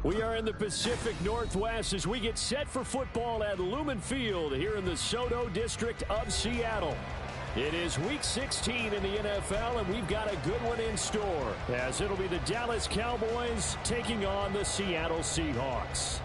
We are in the Pacific Northwest as we get set for football at Lumen Field here in the Soto District of Seattle. It is Week 16 in the NFL, and we've got a good one in store, as it'll be the Dallas Cowboys taking on the Seattle Seahawks.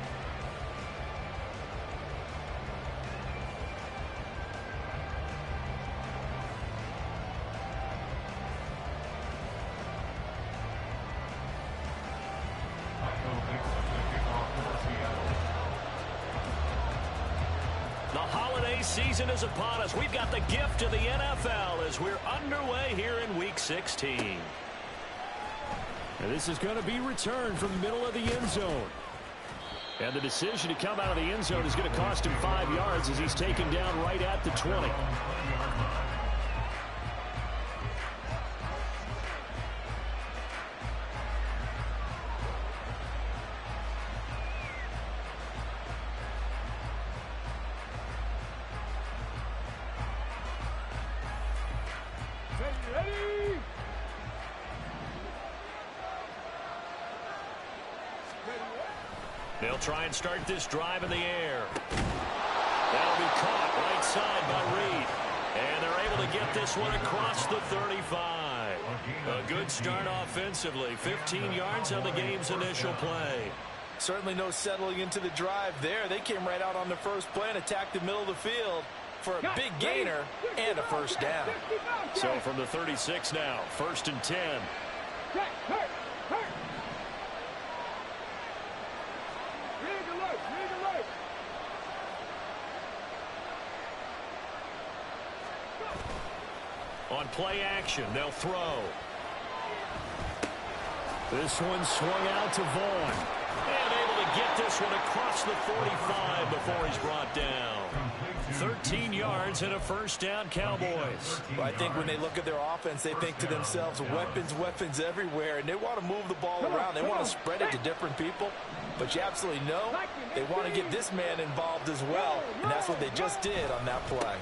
Season is upon us. We've got the gift of the NFL as we're underway here in Week 16. And this is going to be returned from the middle of the end zone. And the decision to come out of the end zone is going to cost him 5 yards as he's taken down right at the 20. They'll try and start this drive in the air. That'll be caught right side by Reed. And they're able to get this one across the 35. A good start offensively. 15 yards on the game's initial play. Certainly no settling into the drive there. They came right out on the first play and attacked the middle of the field for a big gainer and a first down. So from the 36 now, 1st and 10. On play action, they'll throw. This one swung out to Vaughn. And able to get this one across the 45 before he's brought down. 13 yards and a first down, Cowboys. Well, I think when they look at their offense, they think to themselves, weapons everywhere, and they want to move the ball around. They want to spread it to different people. But you absolutely know they want to get this man involved as well, and that's what they just did on that play.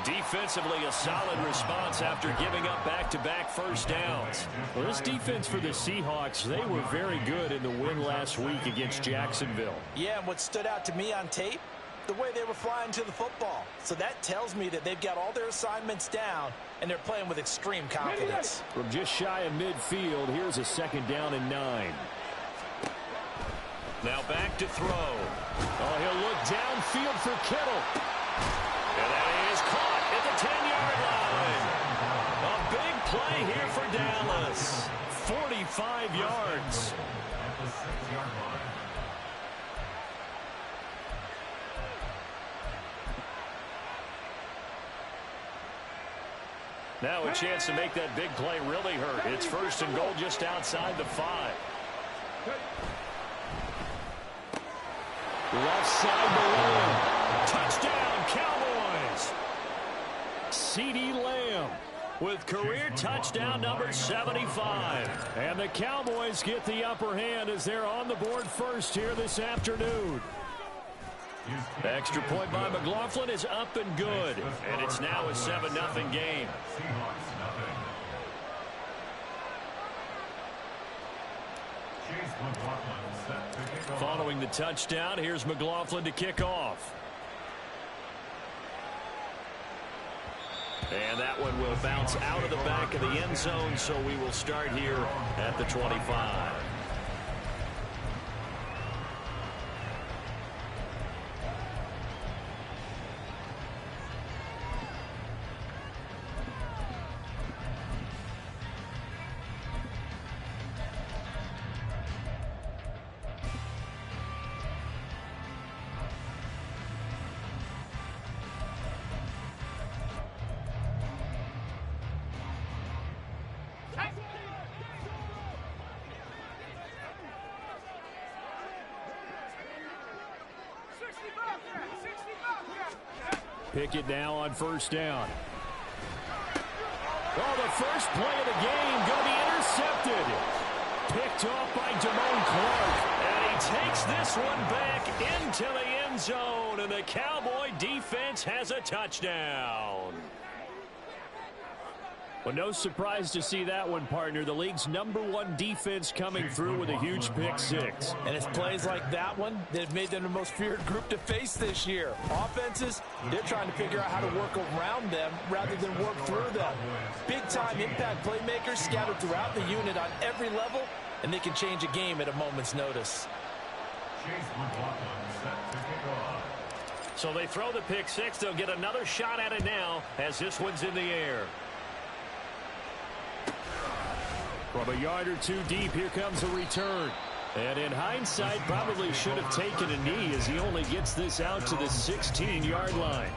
Defensively, a solid response after giving up back-to-back first downs. Well, this defense for the Seahawks, they were very good in the win last week against Jacksonville. Yeah, and what stood out to me on tape, the way they were flying to the football. So that tells me that they've got all their assignments down, and they're playing with extreme confidence. From just shy of midfield, here's a 2nd down and 9. Now back to throw. Oh, he'll look downfield for Kittle. And that is caught at the 10-yard line. A big play here for Dallas. 45 yards. Now a chance to make that big play really hurt. It's 1st and goal just outside the 5. Left side to Lamb. Touchdown, Cowboys. CeeDee Lamb with career touchdown number 75. And the Cowboys get the upper hand as they're on the board first here this afternoon. Extra point by McLaughlin is up and good. And it's now a 7-0 game. Following the touchdown, here's McLaughlin to kick off. And that one will bounce out of the back of the end zone, so we will start here at the 25. Pickett now on 1st down. Oh, the first play of the game going to be intercepted. Picked off by Damone Clark. And he takes this one back into the end zone. And the Cowboy defense has a touchdown. Well, no surprise to see that one, partner. The league's #1 defense coming through with a huge pick six. And it's plays like that one that have made them the most feared group to face this year. Offenses, they're trying to figure out how to work around them rather than work through them. Big-time impact playmakers scattered throughout the unit on every level, and they can change a game at a moment's notice. So they throw the pick six. They'll get another shot at it now as this one's in the air. From a yard or two deep, here comes a return. And in hindsight, probably should have taken a knee as he only gets this out to the 16-yard line.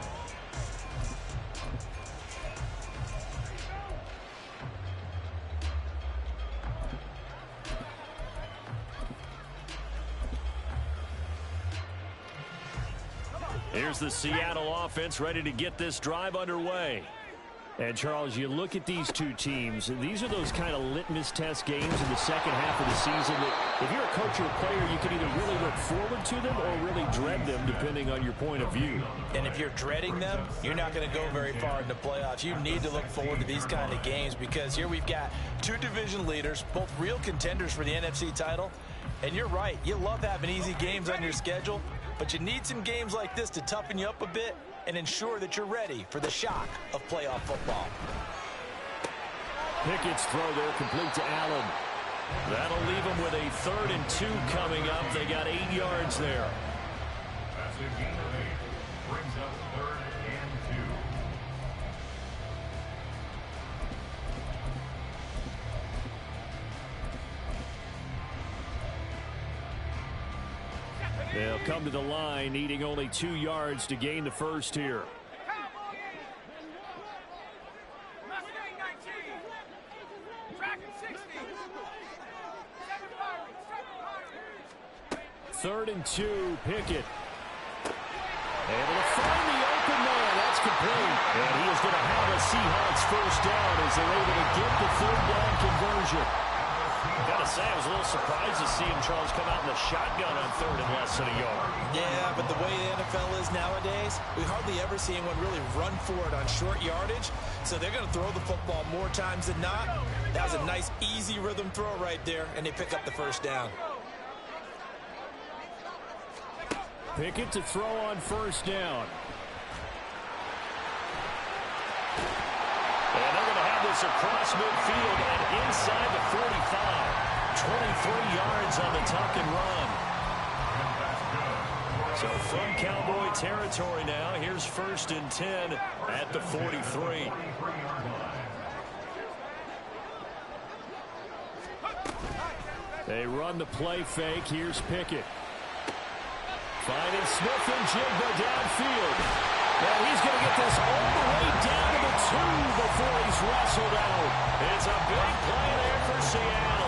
Here's the Seattle offense ready to get this drive underway. And, Charles, you look at these two teams, and these are those kind of litmus test games in the second half of the season that if you're a coach or a player, you can either really look forward to them or really dread them, depending on your point of view. And if you're dreading them, you're not going to go very far in the playoffs. You need to look forward to these kind of games because here we've got two division leaders, both real contenders for the NFC title. And you're right, you love having easy games on your schedule, but you need some games like this to toughen you up a bit and ensure that you're ready for the shock of playoff football. Pickett's throw there complete to Allen. That'll leave them with a 3rd and 2 coming up. They got 8 yards there. That's a gain of 8. Brings up 3rd and 2. They'll come to the line, needing only 2 yards to gain the first here. Third and 2, Pickett. Able to find the open man. That's complete. And he is going to have a Seahawks first down as they're able to get the 3rd down conversion. Gotta say, I was a little surprised to see him, Charles, come out in the shotgun on 3rd and less than a yard. Yeah, but the way the NFL is nowadays, we hardly ever see anyone really run for it on short yardage. So they're going to throw the football more times than not. That was a nice, easy rhythm throw right there, and they pick up the first down. Pickett to throw on first down. And they're going to have this across midfield and inside the 45. 23 yards on the tuck and run. So from Cowboy territory now, here's 1st and 10 at the 43. They run the play fake. Here's Pickett. Finding Smith and Jigba downfield. And he's going to get this all the way down to the 2 before he's wrestled out. It's a big play there for Seattle.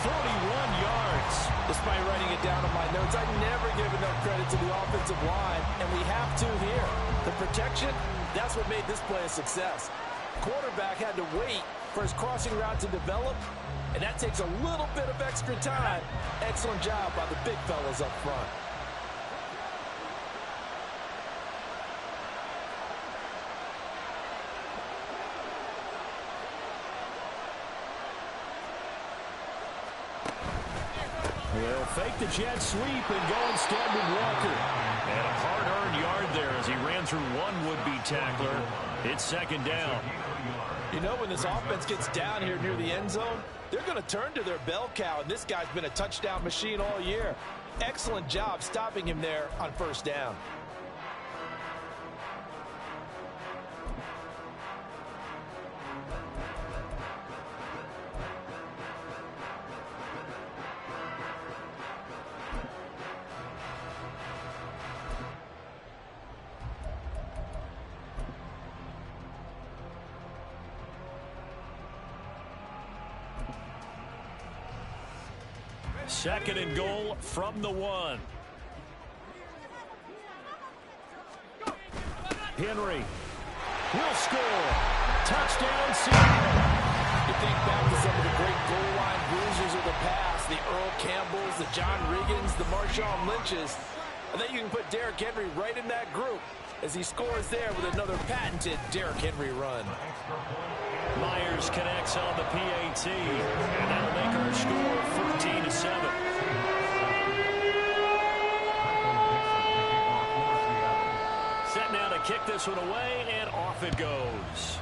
41 yards. Despite writing it down on my notes, I never give enough credit to the offensive line, and we have to here. The protection, that's what made this play a success. Quarterback had to wait for his crossing route to develop, and that takes a little bit of extra time. Excellent job by the big fellas up front. They'll fake the jet sweep and go instead with Walker. And a hard-earned yard there as he ran through one would-be tackler. It's 2nd down. You know, when this offense gets down here near the end zone, they're going to turn to their bell cow, and this guy's been a touchdown machine all year. Excellent job stopping him there on first down. Second and goal from the 1. Henry will score. Touchdown, Seattle. You think back to some of the great goal line bruisers of the past, the Earl Campbells, the John Riggins, the Marshawn Lynches. I think you can put Derrick Henry right in that group as he scores there with another patented Derrick Henry run. Myers first connects on the PAT, and that'll make our score 14-7. Set now to kick this one away, and off it goes.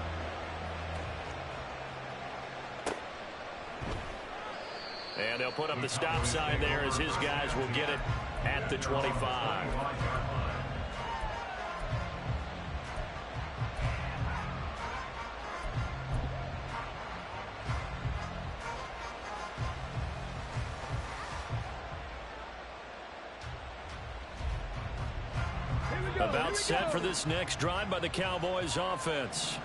And they'll put up the stop sign there as his guys will get it at the 25. About set for this next drive by the Cowboys offense.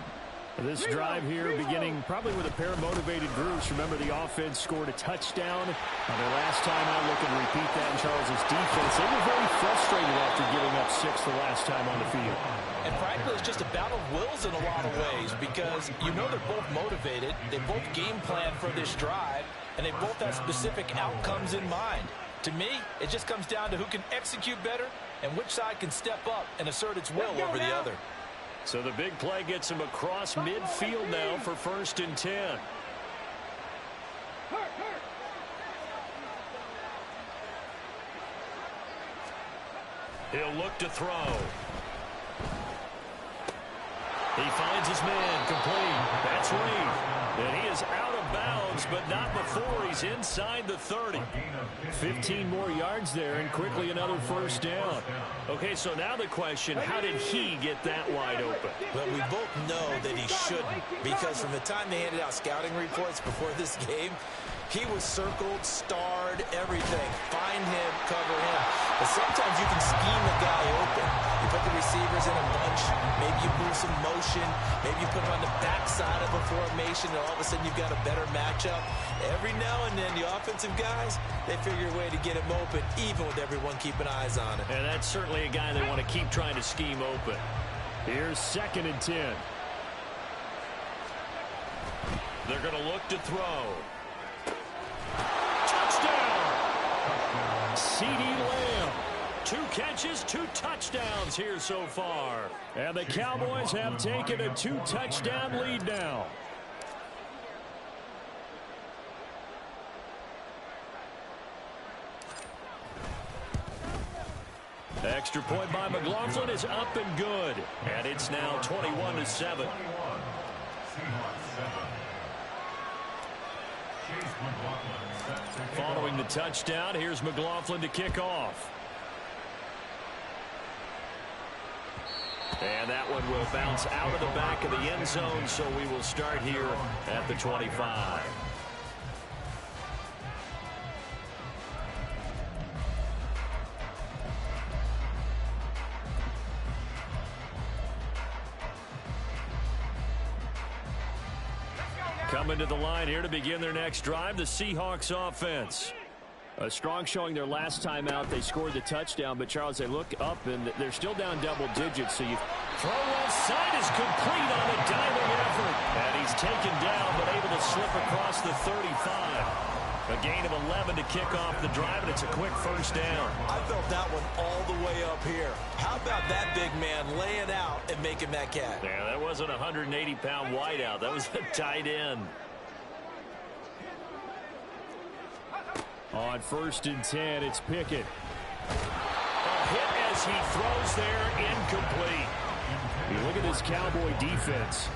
This drive here beginning probably with a pair of motivated groups. Remember, the offense scored a touchdown on their last time out. Looking to repeat that in Charles' defense. They were very frustrated after giving up 6 the last time on the field. And frankly, it's just a battle of wills in a lot of ways because you know they're both motivated. They both game plan for this drive, and they both have specific outcomes in mind. To me, it just comes down to who can execute better and which side can step up and assert its will over the other. So the big play gets him across midfield now for 1st and 10. He'll look to throw. He finds his man complete. That's Reed. And he is out of bounds, but not before he's inside the 30. 15 more yards there, and quickly another first down. Okay, so now the question, how did he get that wide open? Well, we both know that he shouldn't, because from the time they handed out scouting reports before this game, he was circled, starred, everything. Find him, cover him. But sometimes you can scheme a guy open. You put the receivers in a bunch. Maybe you move some motion. Maybe you put him on the backside of a formation, and all of a sudden you've got a better matchup. Every now and then, the offensive guys, they figure a way to get him open, even with everyone keeping eyes on him. And that's certainly a guy they want to keep trying to scheme open. Here's 2nd and 10. They're going to look to throw. Touchdown! CeeDee Lamb. 2 catches, 2 touchdowns here so far. And the Cowboys have taken a 2-touchdown lead now. Extra point by McLaughlin is up and good. And it's now 21-7. Following the touchdown, here's McLaughlin to kick off. And that one will bounce out of the back of the end zone, so we will start here at the 25. Coming to the line here to begin their next drive, the Seahawks offense. A strong showing their last time out. They scored the touchdown, but Charles, they look up and they're still down double digits. So you throw left side is complete on a diving effort. And he's taken down, but able to slip across the 35. A gain of 11 to kick off the drive, and it's a quick first down. I felt that one all the way up here. How about that big man laying out and making that catch? Yeah, that wasn't a 180-pound wideout. That was a tight end. On 1st and 10, it's Pickett. A hit as he throws there, incomplete. You look at this Cowboy defense.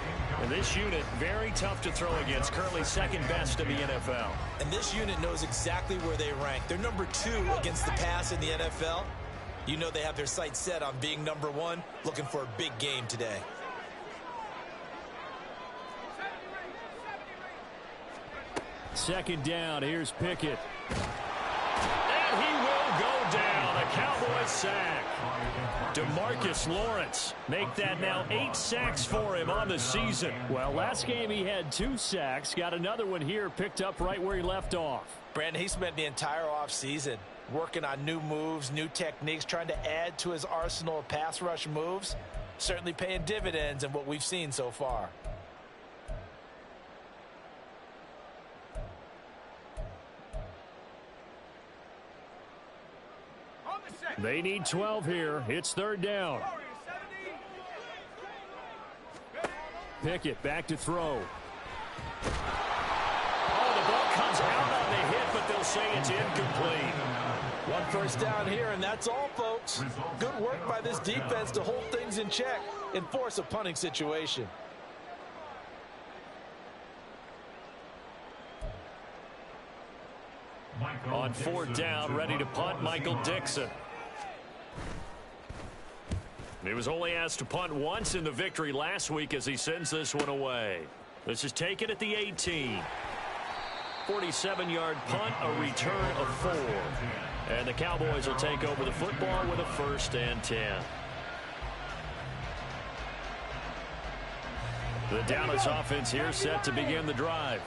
And this unit, very tough to throw against, currently 2nd best in the NFL. And this unit knows exactly where they rank. They're number 2 against the pass in the NFL. You know they have their sights set on being number 1, looking for a big game today. Second down, here's Pickett. And he will go down. A Cowboys sack. DeMarcus Lawrence make that now 8 sacks for him on the season. Well, last game he had 2 sacks. Got another one here, picked up right where he left off. Brandon, he spent the entire offseason working on new moves, new techniques, trying to add to his arsenal of pass rush moves. Certainly paying dividends in what we've seen so far. They need 12 here. It's 3rd down. Pickett back to throw. Oh, the ball comes out on the hit, but they'll say it's incomplete. One first down here, and that's all, folks. Good work by this defense to hold things in check and force a punting situation. On fourth down, ready to punt, Michael Dixon. He was only asked to punt once in the victory last week as he sends this one away. This is taken at the 18. 47-yard punt, a return of 4. And the Cowboys will take over the football with a 1st and 10. The Dallas offense here set to begin the drive.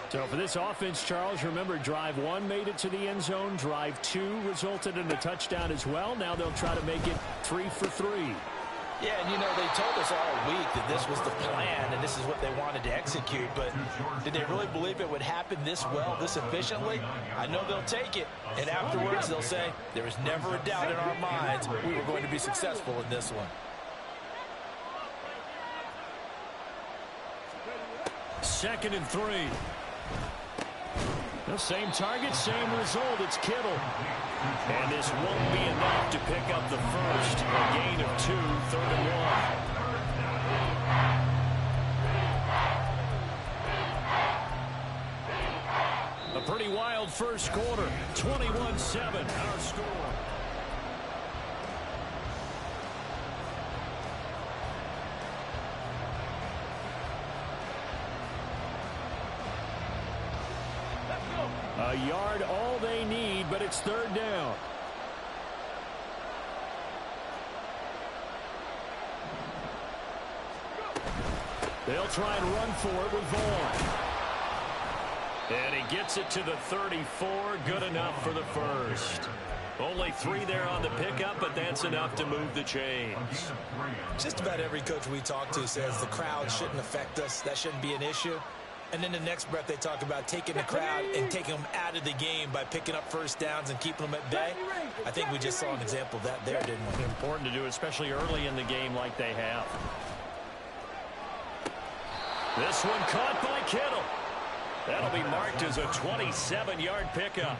So for this offense, Charles, remember drive 1 made it to the end zone. Drive 2 resulted in a touchdown as well. Now they'll try to make it 3 for 3. Yeah, and you know, they told us all week that this was the plan and this is what they wanted to execute, but did they really believe it would happen this well, this efficiently? I know they'll take it, and afterwards they'll say, there was never a doubt in our minds we were going to be successful in this one. 2nd and 3. The same target, same result. It's Kittle. And this won't be enough to pick up the first. A gain of 2, 3rd and 1. A pretty wild first quarter. 21-7, our score. A yard all they need, but it's 3rd down. They'll try and run for it with Vaughn. And he gets it to the 34. Good enough for the first. Only 3 there on the pickup, but that's enough to move the chains. Just about every coach we talk to says the crowd shouldn't affect us. That shouldn't be an issue. And then the next breath they talk about taking the crowd and taking them out of the game by picking up first downs and keeping them at bay. I think we just saw an example of that there, didn't we? Important to do, especially early in the game like they have. This one caught by Kittle. That'll be marked as a 27-yard pickup.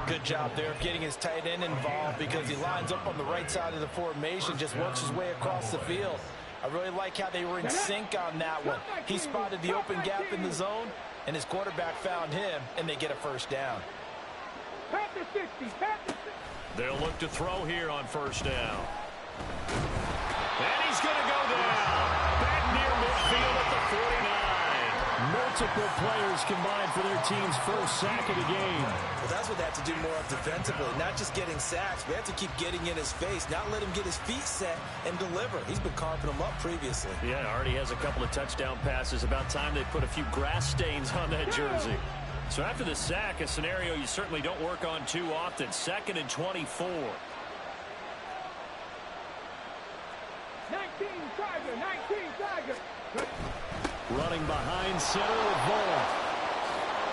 Good job there of getting his tight end involved because he lines up on the right side of the formation, just works his way across the field. I really like how they were in sync on that one. He spotted the open gap in the zone, and his quarterback found him, and they get a first down. They'll look to throw here on first down. And he's going to go down. Back near midfield at the 49. Multiple players combined for their team's first sack of the game. Well, that's what they have to do more of defensively, not just getting sacks. We have to keep getting in his face, not let him get his feet set and deliver. He's been carving them up previously. Yeah, already has a couple of touchdown passes. About time they put a few grass stains on that jersey. So after the sack, a scenario you certainly don't work on too often. 2nd and 24. 19 Tiger. Running behind center with Vaughn.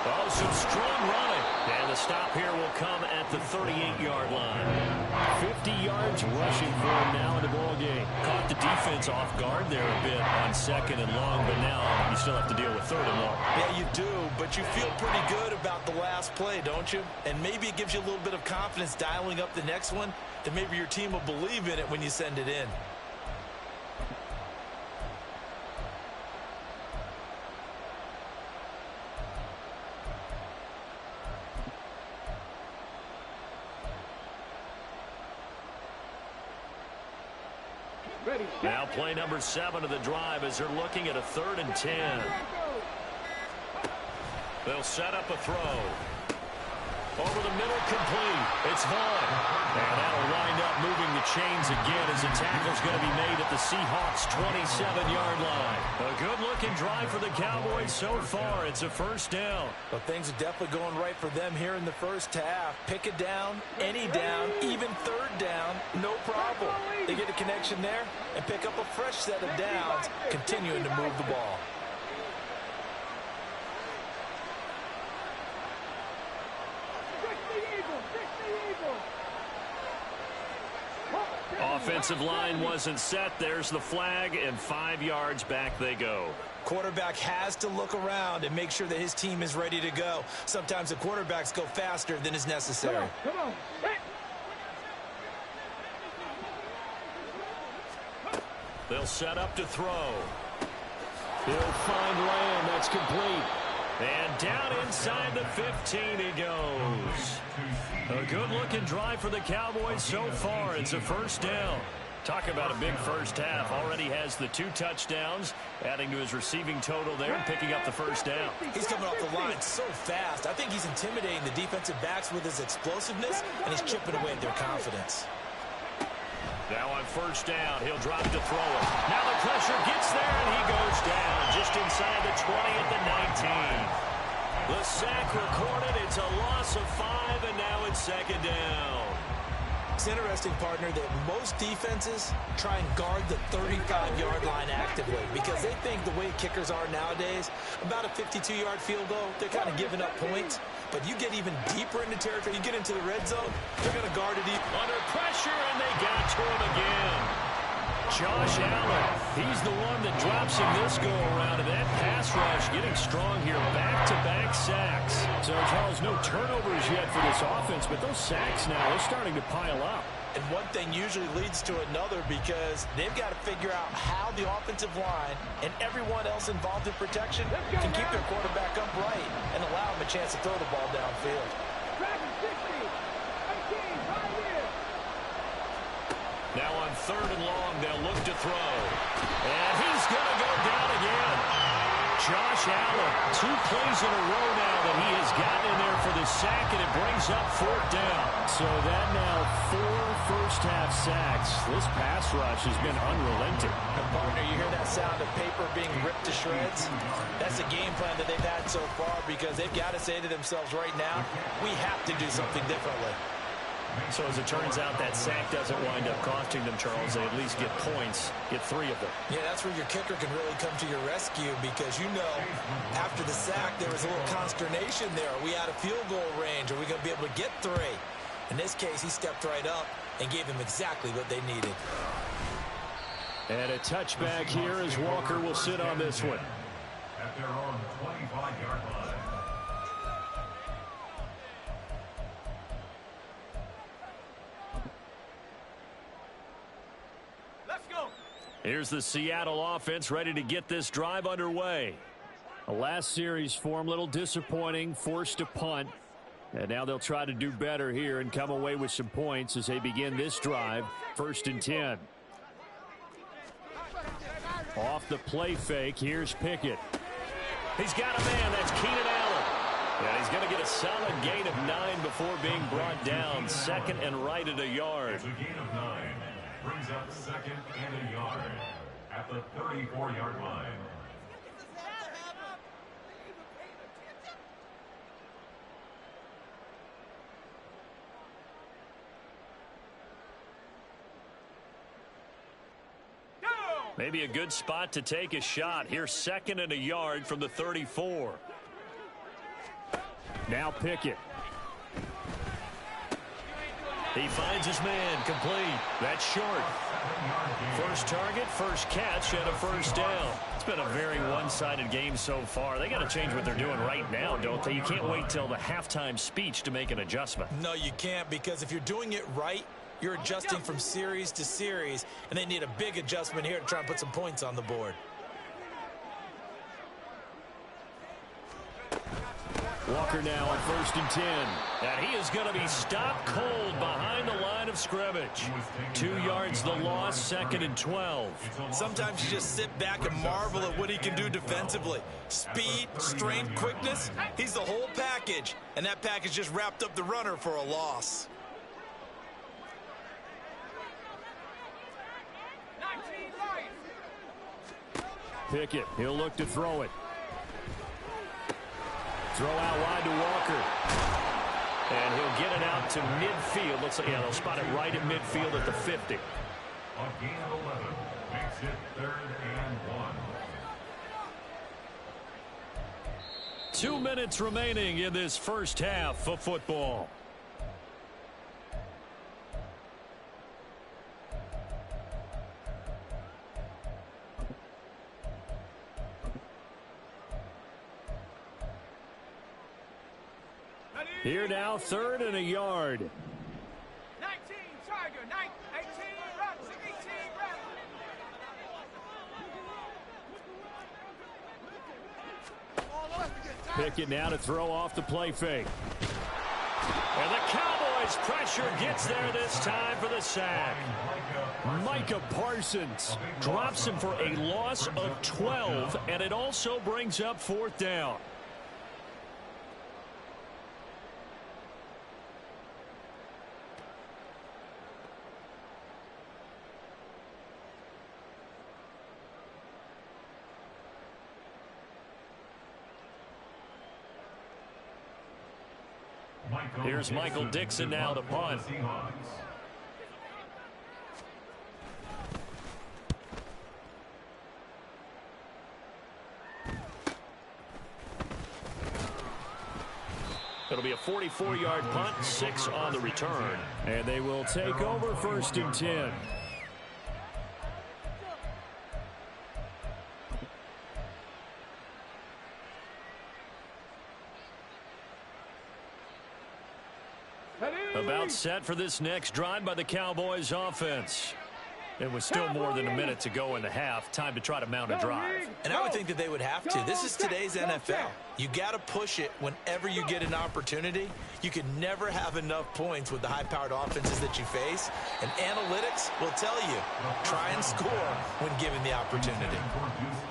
Oh, some strong running. And the stop here will come at the 38-yard line. 50 yards rushing for him now in the ball game. Caught the defense off guard there a bit on 2nd and long, but now you still have to deal with 3rd and long. Yeah, you do, but you feel pretty good about the last play, don't you? And maybe it gives you a little bit of confidence dialing up the next one, that maybe your team will believe in it when you send it in. Now play number 7 of the drive as they're looking at a 3rd and 10. They'll set up a throw. Over the middle, complete. It's Vaughn. And that'll wind up moving the chains again as the tackle's going to be made at the Seahawks' 27-yard line. A good-looking drive for the Cowboys so far. It's a first down. Well, things are definitely going right for them here in the first half. Pick a down, any down, even 3rd down, no problem. They get a connection there and pick up a fresh set of downs, continuing to move the ball. Offensive line wasn't set. There's the flag, and 5 yards back they go. Quarterback has to look around and make sure that his team is ready to go. Sometimes the quarterbacks go faster than is necessary. Come on. They'll set up to throw. He'll find Lamb. That's complete. And down inside the 15 he goes. A good-looking drive for the Cowboys so far. It's a first down. Talk about a big first half. Already has the 2 touchdowns, adding to his receiving total there and picking up the first down. He's coming off the line so fast. I think he's intimidating the defensive backs with his explosiveness, and he's chipping away at their confidence. Now on first down, he'll drop to throw it. Now the pressure gets there, and he goes down just inside the 20 at the 19. The sack recorded. It's a loss of 5, and now it's second down. It's interesting, partner, that most defenses try and guard the 35-yard line actively because they think the way kickers are nowadays, about a 52-yard field goal, they're kind of giving up points. But you get even deeper into territory, you get into the red zone, they're going to guard it deep. Under pressure, and they got to him again. Josh Allen, he's the one that drops him this go-around, and that pass rush getting strong here. Back-to-back sacks. So, Charles, no turnovers yet for this offense, but those sacks now are starting to pile up. And one thing usually leads to another because they've got to figure out how the offensive line and everyone else involved in protection can keep their quarterback upright and allow him a chance to throw the ball downfield. Now on third and long, they'll look to throw. And he's going to go down again. Josh Allen, 2 plays in a row now that he has gotten in there for the sack, and it brings up 4th down. So that now 4 first-half sacks. This pass rush has been unrelenting. And partner, you hear that sound of paper being ripped to shreds? That's a game plan that they've had so far because they've got to say to themselves right now, we have to do something differently. So as it turns out, that sack doesn't wind up costing them, Charles. They at least get points, get 3 of them. Yeah, that's where your kicker can really come to your rescue because, you know, after the sack, there was a little consternation there. Are we out of field goal range? Are we going to be able to get 3? In this case, he stepped right up and gave them exactly what they needed. And a touchback here as Walker will sit on this one. At their own 25-yard line. Here's the Seattle offense ready to get this drive underway. The last series form, a little disappointing, forced to punt. And now they'll try to do better here and come away with some points as they begin this drive. 1st and 10. Off the play fake, here's Pickett. He's got a man, that's Keenan Allen. And he's going to get a solid gain of 9 before being brought down. 2nd and right at a yard. It's a gain of 9. Brings up 2nd and a yard at the 34-yard line. Maybe a good spot to take a shot. Here's 2nd and a yard from the 34. Now Pickett. He finds his man, complete. That's short. First target, first catch, and a first down. It's been a very one-sided game so far. They got to change what they're doing right now, don't they? You can't wait till the halftime speech to make an adjustment. No, you can't, because if you're doing it right, you're adjusting from series to series, and they need a big adjustment here to try and put some points on the board. Walker now on 1st and 10. And he is going to be stopped cold behind the line of scrimmage. 2 yards the loss, 2nd and 12. Sometimes you just sit back and marvel at what he can do defensively. Speed, strength, quickness, he's the whole package. And that package just wrapped up the runner for a loss. Pickett, he'll look to throw it. Throw out wide to Walker. And he'll get it out to midfield. Looks like, yeah, they'll spot it right at midfield at the 50. A gain of 11 makes it 3rd and 1. 2 minutes remaining in this first half of football. Here now, 3rd and a yard. 19 Tiger, 18 Rebels, 18 Rebels. Pick it now to throw off the play fake. And the Cowboys pressure gets there this time for the sack. Micah Parsons drops him for a loss of 12, and it also brings up 4th down. Here's Michael Dixon now to punt. It'll be a 44-yard punt, 6 on the return. And they will take over 1st and 10. About set for this next drive by the Cowboys offense. It was still more than a minute to go in the half. Time to try to mount a drive. And I would think that they would have to. This is today's NFL. You got to push it whenever you get an opportunity. You can never have enough points with the high-powered offenses that you face. And analytics will tell you, try and score when given the opportunity.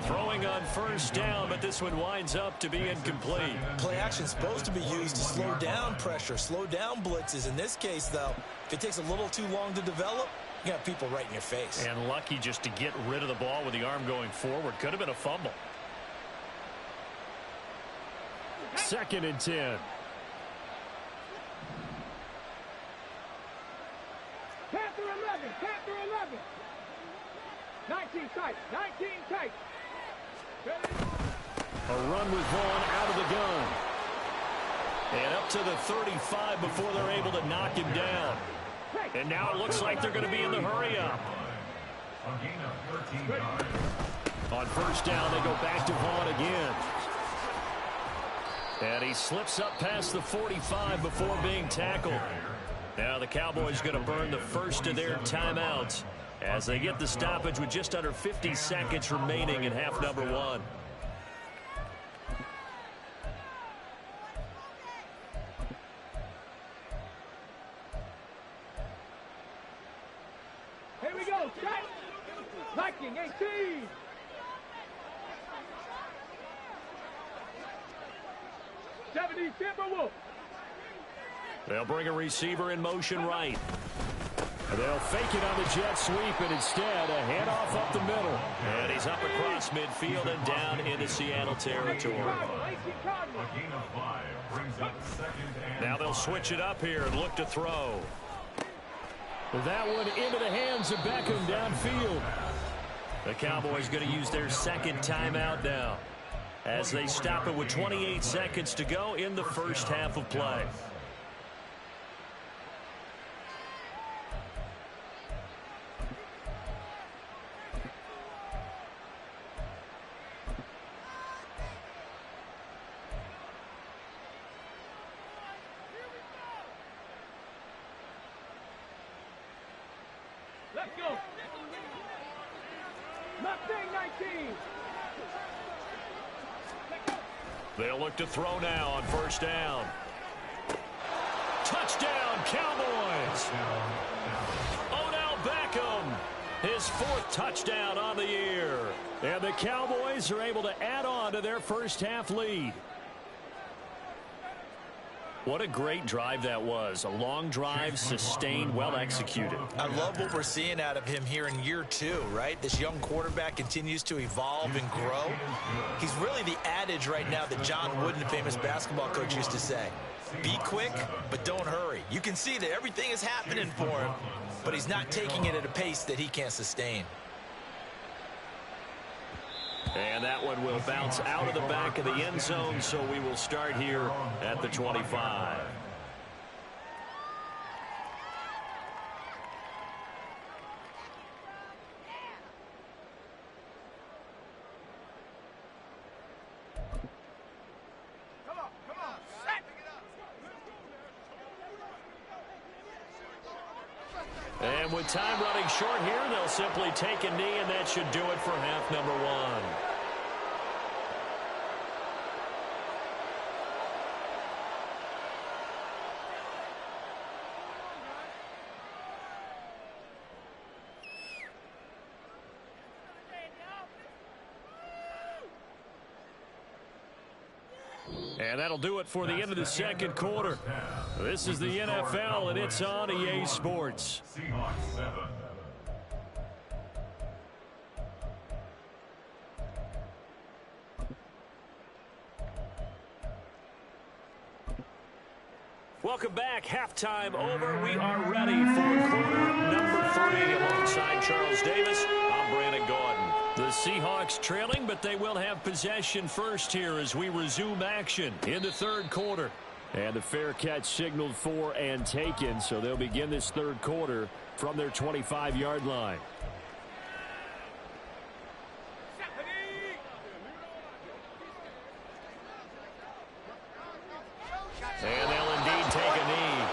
Throwing on 1st down, but this one winds up to be incomplete. Play action is supposed to be used to slow down pressure, slow down blitzes. In this case, though, if it takes a little too long to develop, you got people right in your face. And lucky just to get rid of the ball with the arm going forward. Could have been a fumble. 2nd and 10. Panther 11, Panther 11. 19 tight, 19 tight. A run with Vaughn out of the gun. And up to the 35 before they're able to knock him down. And now it looks like they're going to be in the hurry-up. On 1st down, they go back to Vaughn again. And he slips up past the 45 before being tackled. Now the Cowboys going to burn the first of their timeouts as they get the stoppage with just under 50 seconds remaining in half number 1. Here we go, set. Viking 18. Timberwolf. They'll bring a receiver in motion right. They'll fake it on the jet sweep, and instead a handoff up the middle. And he's up across midfield and down into Seattle territory. Now they'll switch it up here and look to throw. That one into the hands of Beckham downfield. The Cowboys going to use their 2nd timeout now as they stop it with 28 seconds to go in the first half of play. Let's go. Mustang 19. They'll look to throw now on 1st down. Touchdown, Cowboys. Odell Beckham, his 4th touchdown on the year. And the Cowboys are able to add on to their first half lead. What a great drive that was. A long drive, sustained, well executed. I love what we're seeing out of him here in year 2, right? This young quarterback continues to evolve and grow. He's really the adage right now that John Wooden, the famous basketball coach, used to say. Be quick, but don't hurry. You can see that everything is happening for him, but he's not taking it at a pace that he can't sustain. And that one will bounce out of the back of the end zone, so we will start here at the 25. Come on, set. And with time running short here, they'll simply take a knee, and that should do it for half number one. And that'll do it for the end of the second quarter. This is the NFL, and it's on EA Sports. Seahawks 7. Welcome back. Halftime over. We are ready for quarter number 3. Alongside Charles Davis, I'm Brandon Gordon. The Seahawks trailing, but they will have possession first here as we resume action in the third quarter. And the fair catch signaled for and taken, so they'll begin this third quarter from their 25-yard line. And they'll indeed take a knee.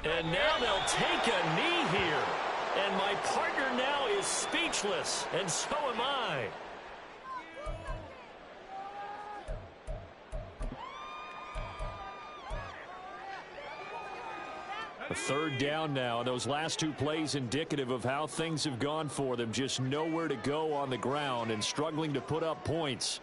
And now they'll take a knee here. And my partner now is speechless, and so am I. A third down now, and those last two plays indicative of how things have gone for them. Just nowhere to go on the ground and struggling to put up points.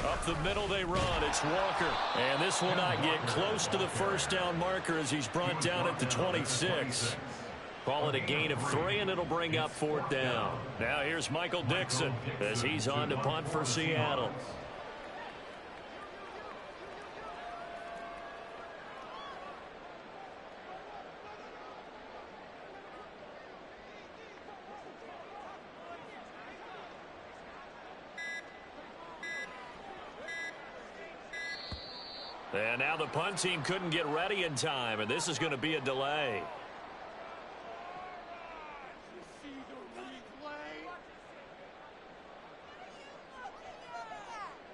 Up the middle they run. It's Walker. And this will not get close to the first down marker as he's brought down at the 26. Call it a gain of 3, and it'll bring up fourth down. Now here's Michael Dixon as he's on to punt for Seattle. And now the punt team couldn't get ready in time, and this is going to be a delay.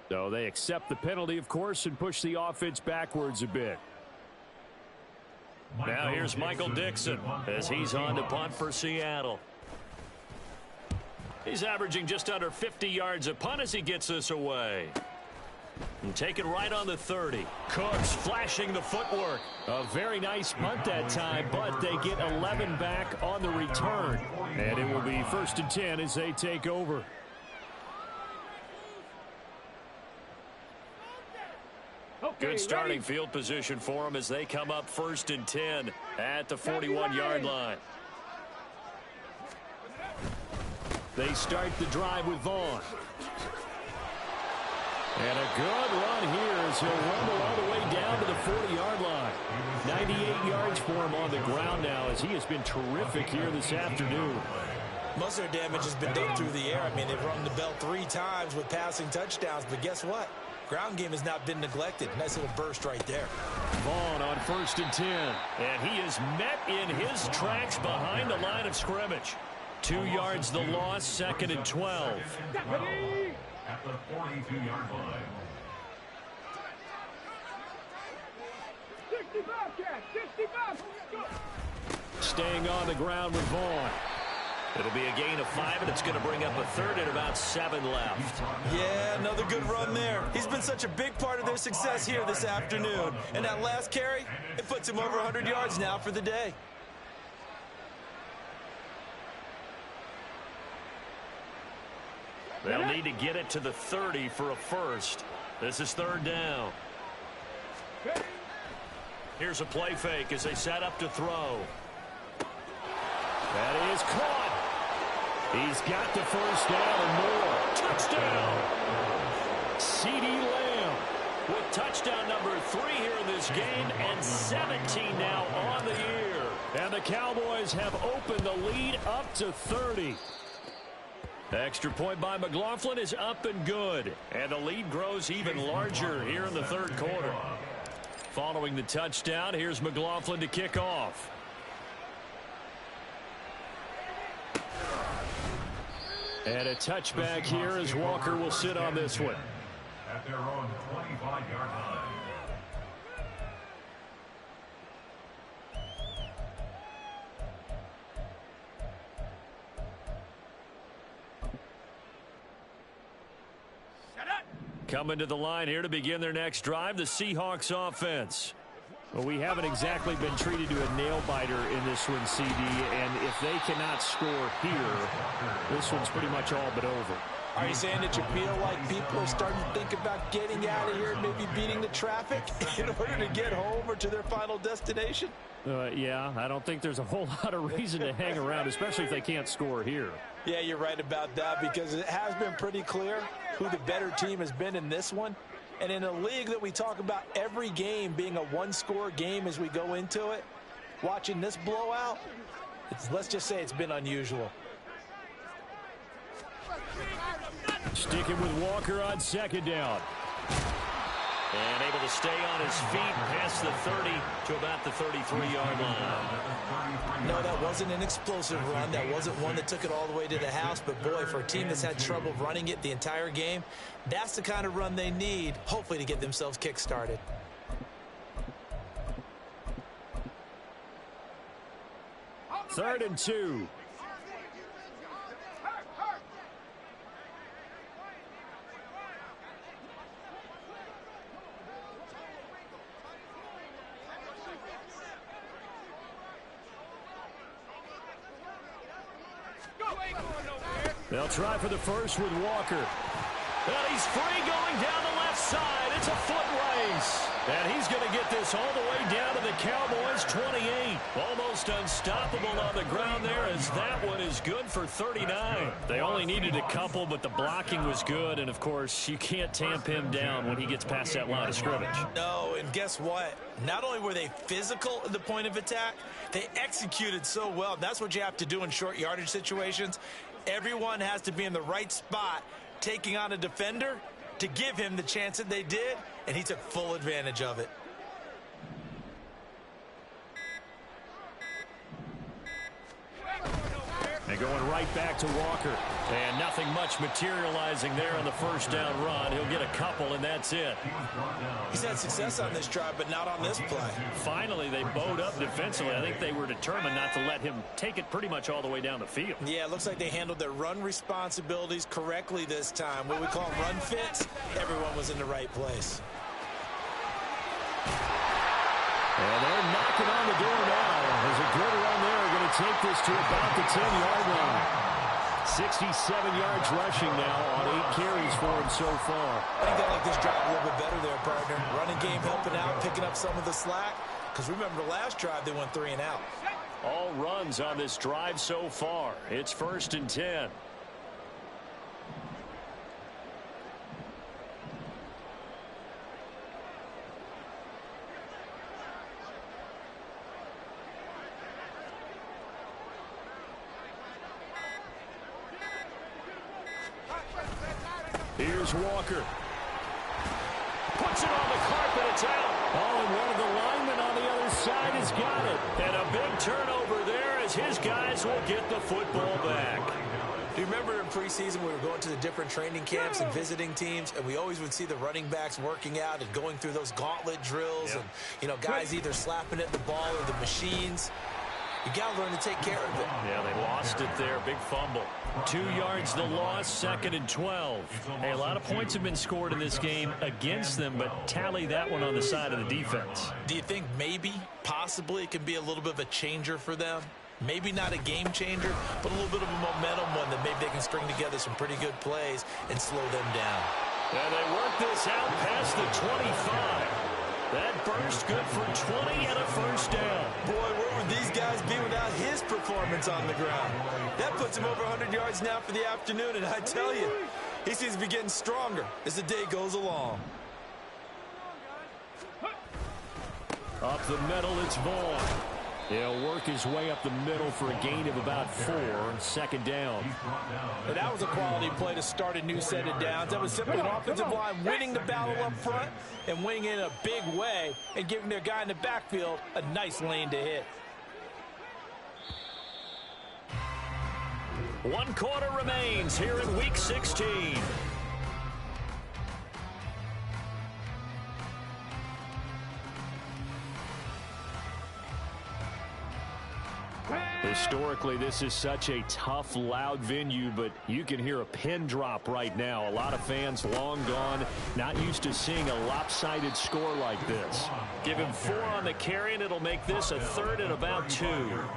So they accept the penalty, of course, and push the offense backwards a bit. Now here's Michael Dixon as he's on to punt for Seattle. He's averaging just under 50 yards a punt as he gets this away. And taken right on the 30. Cooks flashing the footwork. A very nice punt that time, but they get 11 back on the return. And it will be 1st and 10 as they take over. Good starting field position for them as they come up 1st and 10 at the 41-yard line. They start the drive with Vaughn. And a good run here as he'll rumble all the way down to the 40-yard line. 98 yards for him on the ground now as he has been terrific here this afternoon. Most of their damage has been done through the air. I mean, they've rung the bell 3 times with passing touchdowns, but guess what? Ground game has not been neglected. Nice little burst right there. Vaughn on 1st and 10. And he is met in his tracks behind the line of scrimmage. 2 yards the loss, 2nd and 12. at the 42-yard line. 65, Cat, 65. Go. Staying on the ground with Vaughn. It'll be a gain of 5, and it's going to bring up a third and about 7 left. Yeah, another good run there. He's been such a big part of their success here this afternoon. And that last carry, it puts him over 100 yards now for the day. They'll need to get it to the 30 for a first. This is third down. Here's a play fake as they set up to throw. That is caught. He's got the first down and more. Touchdown. CeeDee Lamb with touchdown number 3 here in this game and 17 now on the year. And the Cowboys have opened the lead up to 30. Extra point by McLaughlin is up and good. And the lead grows even larger here in the third quarter. Following the touchdown, here's McLaughlin to kick off. And a touchback here as Walker will sit on this one. At their own 25-yard line. Coming to the line here to begin their next drive, the Seahawks offense. Well, we haven't exactly been treated to a nail-biter in this one, CD, and if they cannot score here, this one's pretty much all but over. Are you saying that you feel like people are starting to think about getting out of here and maybe beating the traffic in order to get home or to their final destination? Yeah, I don't think there's a whole lot of reason to hang around, especially if they can't score here. Yeah, you're right about that because it has been pretty clear who the better team has been in this one. And in a league that we talk about every game being a one-score game as we go into it, watching this blowout, let's just say it's been unusual. Sticking with Walker on second down. And able to stay on his feet past the 30 to about the 33-yard line. No, that wasn't an explosive run. That wasn't one that took it all the way to the house. But, boy, for a team that's had trouble running it the entire game, that's the kind of run they need, hopefully, to get themselves kick-started. Third and 2. They'll try for the first with Walker. And he's free going down the left side. It's a foot race. And he's going to get this all the way down to the Cowboys' 28. Almost unstoppable on the ground there as that one is good for 39. They only needed a couple, but the blocking was good. And, of course, you can't tamp him down when he gets past that line of scrimmage. No, and guess what? Not only were they physical at the point of attack, they executed so well. That's what you have to do in short yardage situations. Everyone has to be in the right spot, taking on a defender to give him the chance that they did, and he took full advantage of it. And going right back to Walker. And nothing much materializing there on the first down run. He'll get a couple, and that's it. He's had success on this drive, but not on this play. Finally, they bowed up defensively. I think they were determined not to let him take it pretty much all the way down the field. Yeah, it looks like they handled their run responsibilities correctly this time. What we call run fits, everyone was in the right place. And they're knocking on the door now. There's a good run there. Going to take this to about the 10-yard line. 67 yards rushing now on 8 carries for him so far. I think they like this drive a little bit better there, partner. Running game helping out, picking up some of the slack. Because remember, the last drive, they went 3 and out. All runs on this drive so far. It's 1st and 10. Here's Walker. Puts it on the carpet. It's out. Oh, and one of the linemen on the other side has got it. And a big turnover there as his guys will get the football back. Do you remember in preseason we were going to the different training camps and visiting teams, and we always would see the running backs working out and going through those gauntlet drills, and, you know, guys either slapping at the ball or the machines. You got to learn to take care of it. Yeah, they lost it there. Big fumble. 2 yards the loss, 2nd and 12. Hey, a lot of points have been scored in this game against them, but tally that one on the side of the defense. Do you think maybe, possibly, it can be a little bit of a changer for them? Maybe not a game changer, but a little bit of a momentum one that maybe they can string together some pretty good plays and slow them down. And they work this out past the 25. That burst good for 20 and a first down. Boy, where would these guys be without his performance on the ground? That puts him over 100 yards now for the afternoon, and I tell you, he seems to be getting stronger as the day goes along. Up the middle, it's Vaughn. He'll work his way up the middle for a gain of about 4, 2nd down. And that was a quality play to start a new set of downs. That was simply an offensive line winning the battle up front and winning in a big way and giving their guy in the backfield a nice lane to hit. 1 quarter remains here in Week 16. Historically, this is such a tough, loud venue, but you can hear a pin drop right now. A lot of fans long gone, not used to seeing a lopsided score like this. Give him 4 on the carry, and it'll make this a 3rd and about 2.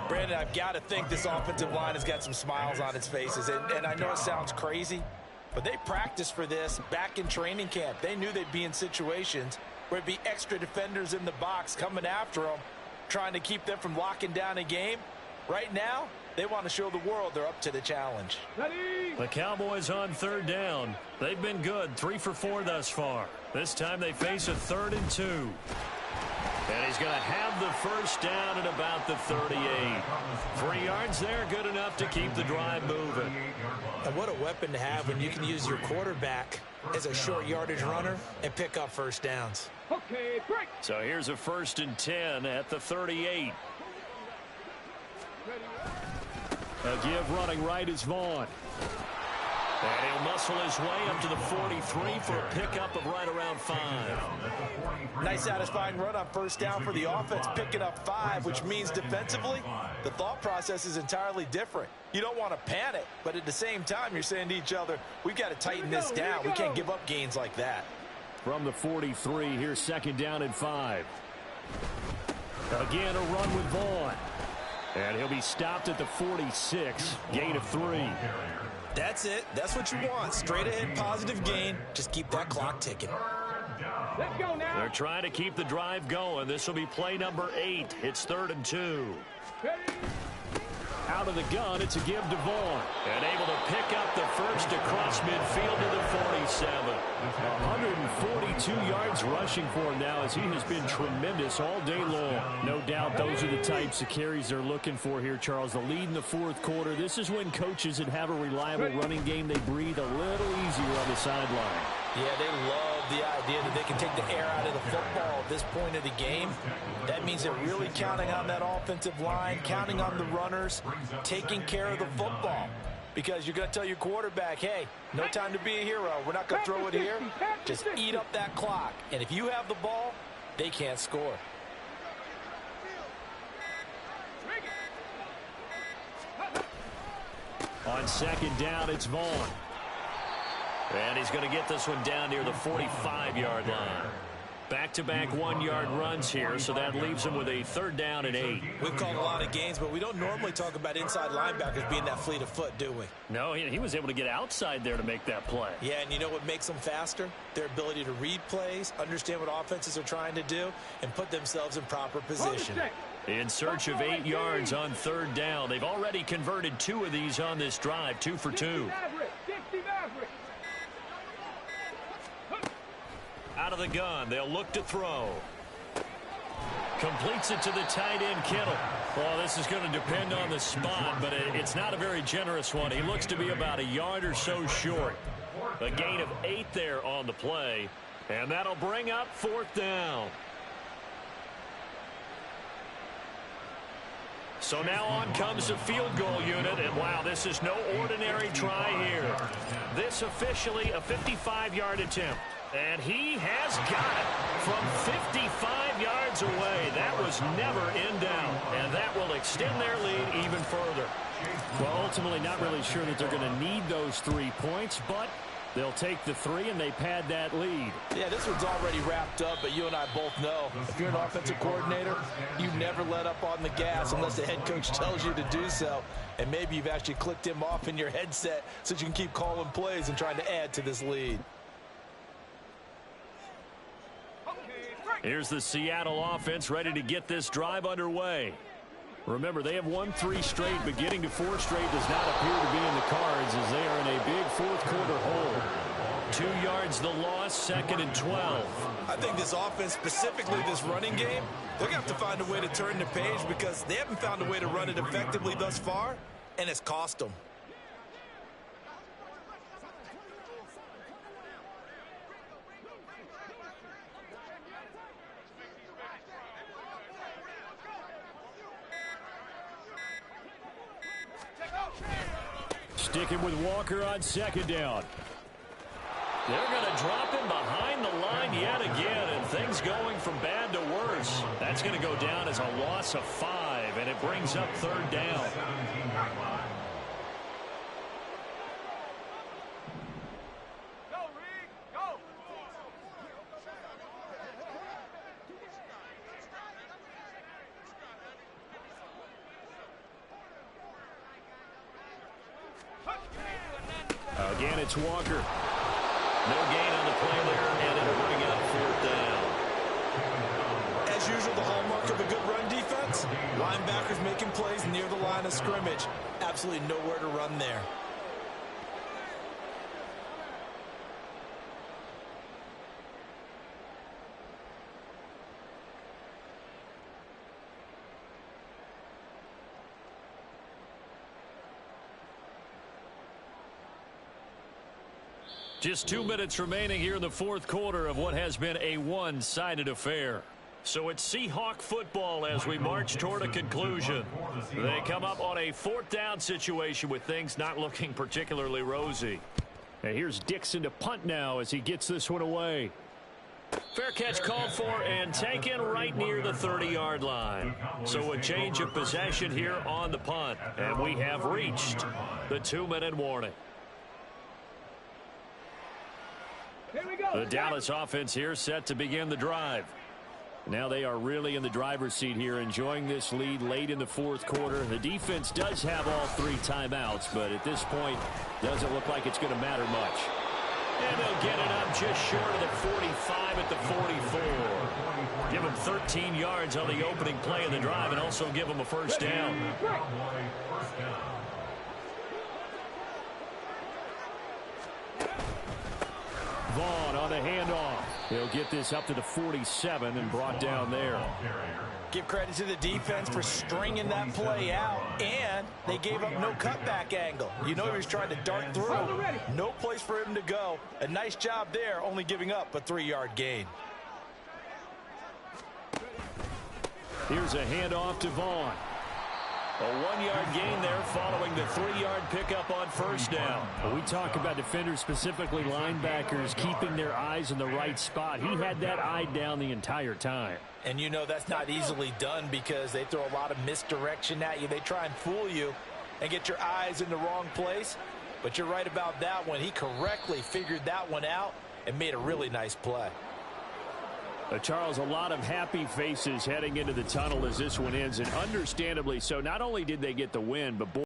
Brandon, I've got to think this offensive line has got some smiles on its faces. And I know it sounds crazy, but they practiced for this back in training camp. They knew they'd be in situations where there'd be extra defenders in the box coming after them, trying to keep them from locking down a game. Right now, they want to show the world they're up to the challenge. The Cowboys on 3rd down. They've been good, 3 for 4 thus far. This time they face a 3rd and 2. And he's going to have the first down at about the 38. 3 yards there, good enough to keep the drive moving. And what a weapon to have when you can use your quarterback as a short yardage runner and pick up first downs. Okay, break. So here's a 1st and 10 at the 38. A give running right is Vaughn. And he'll muscle his way up to the 43 for a pickup of right around 5. Nice satisfying run on first down for the offense, picking up 5, which means defensively, the thought process is entirely different. You don't want to panic, but at the same time, you're saying to each other, we've got to tighten this down. We can't give up gains like that. From the 43, here's 2nd down and 5. Again, a run with Vaughn. And he'll be stopped at the 46, gain of 3. That's it. That's what you want. Straight ahead, positive gain. Just keep that clock ticking. Let's go now. They're trying to keep the drive going. This will be play number 8. It's 3rd and 2. Ready. Out of the gun, it's a give to Vaughn. And able to pick up the first across midfield to the 47. 142 yards rushing for him now as he has been tremendous all day long. No doubt those are the types of carries they're looking for here, Charles. The lead in the 4th quarter. This is when coaches that have a reliable running game, they breathe a little easier on the sideline. Yeah, they love the idea that they can take the air out of the football at this point of the game. That means they're really counting on that offensive line, counting on the runners, taking care of the football. Because you're going to tell your quarterback, hey, no time to be a hero. We're not going to throw it here. Just eat up that clock. And if you have the ball, they can't score. On 2nd down, it's Vaughn. And he's going to get this one down near the 45-yard line. Back-to-back 1-yard runs here, so that leaves him with a 3rd down and 8. We've called a lot of games, but we don't normally talk about inside linebackers being that fleet of foot, do we? No, he was able to get outside there to make that play. Yeah, and you know what makes them faster? Their ability to read plays, understand what offenses are trying to do, and put themselves in proper position. In search of 8 yards on 3rd down. They've already converted 2 of these on this drive, 2 for 2. Out of the gun, they'll look to throw. Completes it to the tight end, Kittle. Well, this is going to depend on the spot, but it's not a very generous one. He looks to be about a yard or so short. A gain of 8 there on the play, and that'll bring up 4th down. So now on comes the field goal unit, and wow, this is no ordinary try here. This officially a 55-yard attempt. And he has got it from 55 yards away. That was never in doubt, and that will extend their lead even further. Well, ultimately not really sure that they're going to need those 3 points, but they'll take the 3 and they pad that lead. Yeah, this one's already wrapped up, but you and I both know if you're an offensive coordinator, you never let up on the gas unless the head coach tells you to do so. And maybe you've actually clicked him off in your headset so you can keep calling plays and trying to add to this lead. Here's the Seattle offense ready to get this drive underway. Remember, they have won 3 straight, but getting to 4 straight does not appear to be in the cards as they are in a big fourth-quarter hole. 2 yards the loss, 2nd and 12. I think this offense, specifically this running game, they're going to have to find a way to turn the page because they haven't found a way to run it effectively thus far, and it's cost them. Sticking with Walker on 2nd down. They're going to drop him behind the line yet again, and things going from bad to worse. That's going to go down as a loss of 5, and it brings up 3rd down. Again, it's Walker. No gain on the play there, and it'll bring up 4th down. As usual, the hallmark of a good run defense, linebackers making plays near the line of scrimmage. Absolutely nowhere to run there. Just 2 minutes remaining here in the 4th quarter of what has been a one-sided affair. So it's Seahawk football as we march toward a conclusion. They come up on a 4th down situation with things not looking particularly rosy. And here's Dixon to punt now as he gets this one away. Fair catch called for and taken right near the 30-yard line. So a change of possession here on the punt. And we have reached the 2-minute warning. Here we go. The Dallas offense here set to begin the drive. Now they are really in the driver's seat here, enjoying this lead late in the 4th quarter. The defense does have all 3 timeouts, but at this point, doesn't look like it's going to matter much. And they'll get it up just short of the 45 at the 44. Give them 13 yards on the opening play of the drive and also give them a 1st down. Vaughn on the handoff. He'll get this up to the 47 and brought down there. Give credit to the defense for stringing that play out, and they gave up no cutback angle. You know he was trying to dart through. No place for him to go. A nice job there, only giving up a 3-yard gain. Here's a handoff to Vaughn. A 1-yard gain there following the 3-yard pickup on 1st down. When we talk about defenders, specifically linebackers, keeping their eyes in the right spot. He had that eye down the entire time. And you know that's not easily done because they throw a lot of misdirection at you. They try and fool you and get your eyes in the wrong place. But you're right about that one. He correctly figured that one out and made a really nice play. Charles, a lot of happy faces heading into the tunnel as this one ends, and understandably so. Not only did they get the win, but boy,